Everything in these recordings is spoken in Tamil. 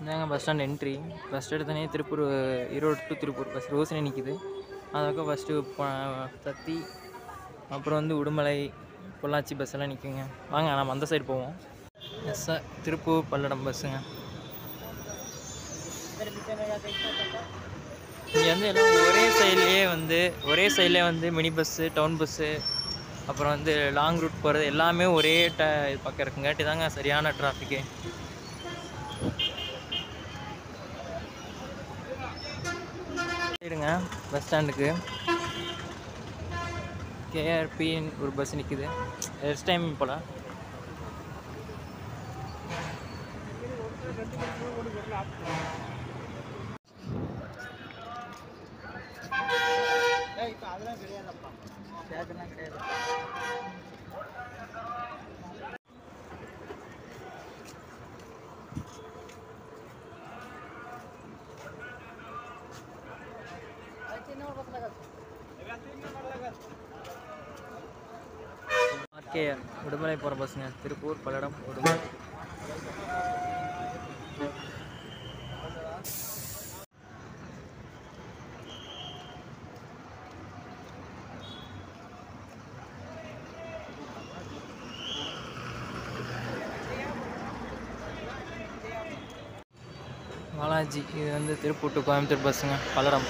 இந்தாங்க பஸ் ஸ்டாண்ட் என்ட்ரி. ஃபஸ்ட் எடுத்தோடனே திருப்பூர் ஈரோடு டு திருப்பூர் பஸ் ரோஸ்னே நிற்கிது. அதுக்கு ஃபஸ்ட்டு தத்தி, அப்புறம் வந்து உடுமலை, பொள்ளாச்சி பஸ் எல்லாம் நிற்குங்க. வாங்க நம்ம அந்த சைடு போவோம். எஸ் சார், திருப்பூர் பல்லடம் பஸ்ஸுங்க. இங்கே வந்து எல்லாம் ஒரே சைட்லேயே வந்து மினி பஸ்ஸு, டவுன் பஸ்ஸு, அப்புறம் வந்து லாங் ரூட் போகிறது எல்லாமே ஒரே இது பக்கம் இருக்குங்காட்டி தாங்க சரியான டிராஃபிக்கு. சரிங்க, பஸ் ஸ்டாண்டுக்கு கேஆர்பின்னு ஒரு பஸ் நிற்குது. ரெஸ்ட் டைம் போல். அதெல்லாம் கிடையாதுப்பா, தேட்டர்லாம் கிடையாது. ஆர்கேஆர் உடுமலை போகிற பஸ்ஸுங்க. திருப்பூர் பல்லடம் உடுமலை. பாலாஜி, இது வந்து திருப்பூர் டு கோயம்புத்தூர் பஸ்ஸுங்க. பல்லடம்.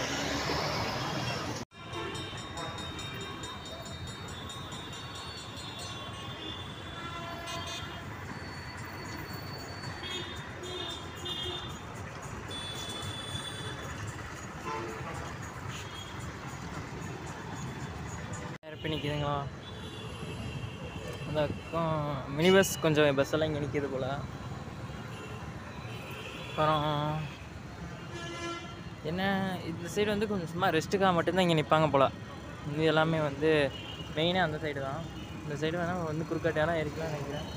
நிற்கிதுங்களா அந்த பக்கம் மினி பஸ், கொஞ்சம் பஸ் எல்லாம் இங்கே நிற்கிது போல். அப்புறம் என்ன, இந்த சைடு வந்து கொஞ்சம் சும்மா ரெஸ்ட்டுக்காக மட்டும்தான் இங்கே நிற்பாங்க போல். இது எல்லாமே வந்து மெயினாக அந்த சைடு தான். இந்த சைடு வேணால் வந்து குறுக்காட்டையெல்லாம் ஏறிக்கலாம் நினைக்கிறேன்.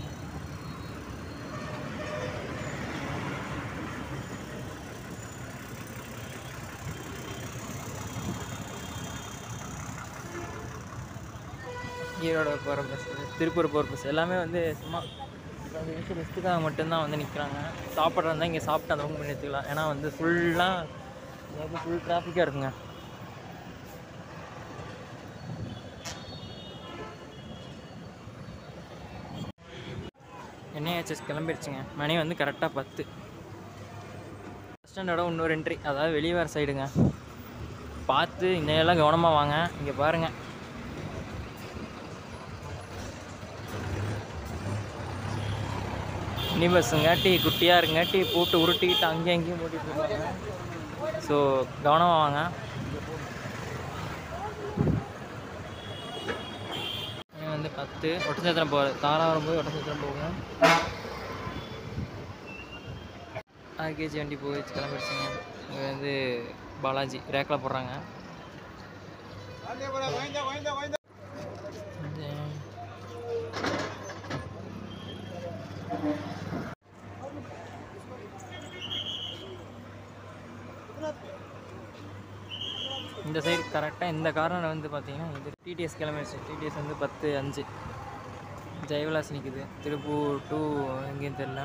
ஈரோடு போகிற பஸ், திருப்பூர் போகிற பஸ் எல்லாமே வந்து சும்மா 20 நிமிஷம் ரெஸ்ட்டுக்காக மட்டும்தான் வந்து நிற்கிறாங்க. சாப்பிட்றதா இங்கே சாப்பிட்டு அந்த பண்ணி எடுத்துக்கலாம். ஏன்னா வந்து ஃபுல்லாக ஃபுல் டிராஃபிக்காக இருக்குங்க. என்ஐஹெச்எஸ் கிளம்பிடுச்சுங்க. மணி வந்து கரெக்டாக 10. பஸ் ஸ்டாண்டோட இன்னொரு என்ட்ரி, அதாவது வெளியே வர சைடுங்க. பார்த்து இன்னையெல்லாம் கவனமாக வாங்க. இங்கே பாருங்கள், மினி பஸ்ஸுங்காட்டி குட்டியாக இருங்காட்டி போட்டு உருட்டிக்கிட்டு அங்கேயும் அங்கேயும் போட்டிகிட்டு இருப்பாங்க. ஸோ கவனமாக வாங்க. வந்து 10 ஒட்டச்சத்திரம் போகிறது. தாராபுரம் போய் ஒட்டச்சத்திரம் போகுங்க. ஆர்கேஜி வண்டி போய் கிளம்பிடுச்சுங்க. இங்கே வந்து பாலாஜி ரேக்கில் போடுறாங்க. இந்த சைடு கரெக்டாக இந்த கார்னர் வந்து பார்த்தீங்கன்னா இது டிடிஎஸ் கிளம்பிடுச்சு. டிடிஎஸ் வந்து 10:05. ஜெயவிலாஸ் நிற்குது. திருப்பூர் டு எங்கேயும் தெரியல.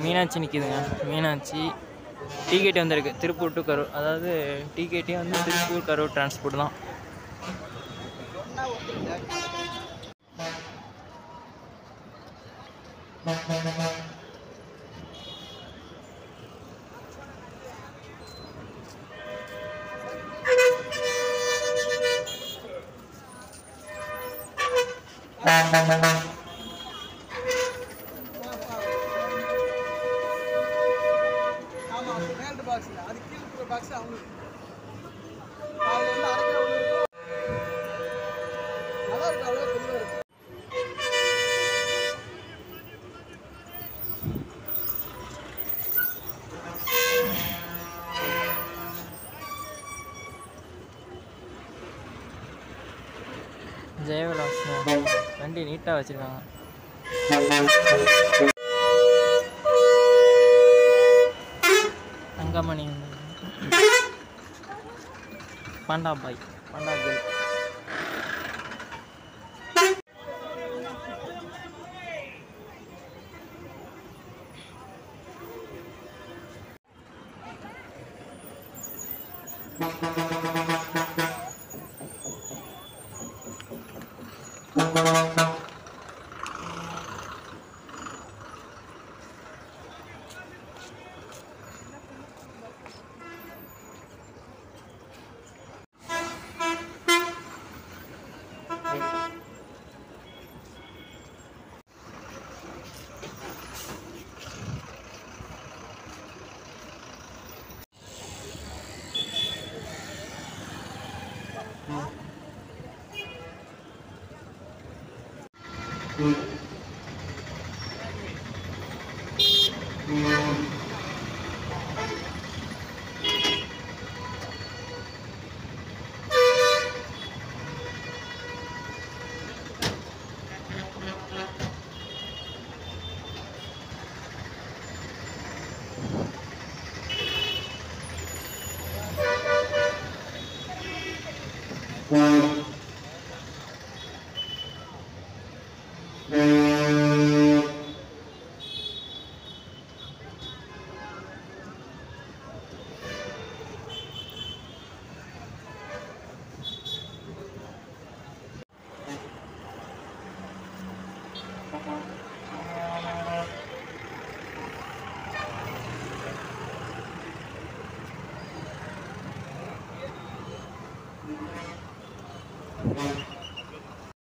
மீனாட்சி நிற்கிதுங்க. மீனாட்சி டிகேடி வந்திருக்கு திருப்பூர் டு கரூர். அதாவது டிகேடி வந்து திருப்பூர் கரூர் டிரான்ஸ்போர்ட் தான். ஜெயவிலாஸ் வண்டி நீட்டாக வச்சுருக்காங்க. தங்கமணி பாண்டா பாய் பாண்டா கேர்ள்.